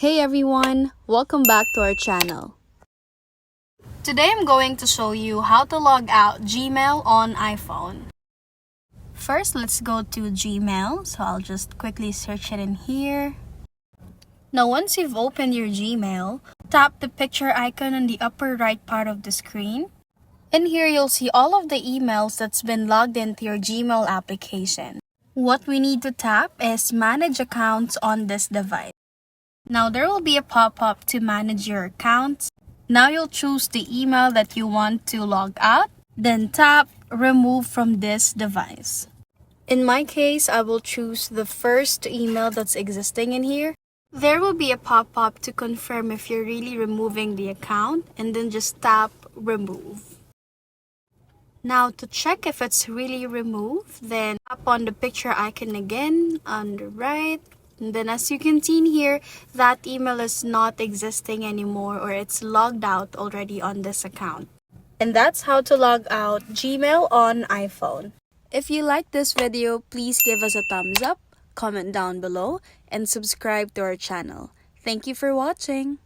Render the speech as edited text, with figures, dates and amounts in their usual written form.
Hey everyone, welcome back to our channel. Today I'm going to show you how to log out Gmail on iPhone. First, let's go to Gmail. So I'll just quickly search it in here. Now once you've opened your Gmail, tap the picture icon in the upper right part of the screen. In here you'll see all of the emails that's been logged into your Gmail application. What we need to tap is Manage Accounts on this device. Now there will be a pop-up to manage your accounts. Now you'll choose the email that you want to log out, then tap Remove from this device. In my case, I will choose the first email that's existing in here. There will be a pop-up to confirm if you're really removing the account, and then just tap Remove. Now to check if it's really removed, then tap on the picture icon again on the right. And then as you can see in here, that email is not existing anymore, or it's logged out already on this account. And that's how to log out Gmail on iPhone. If you like this video, please give us a thumbs up, comment down below, and subscribe to our channel. Thank you for watching.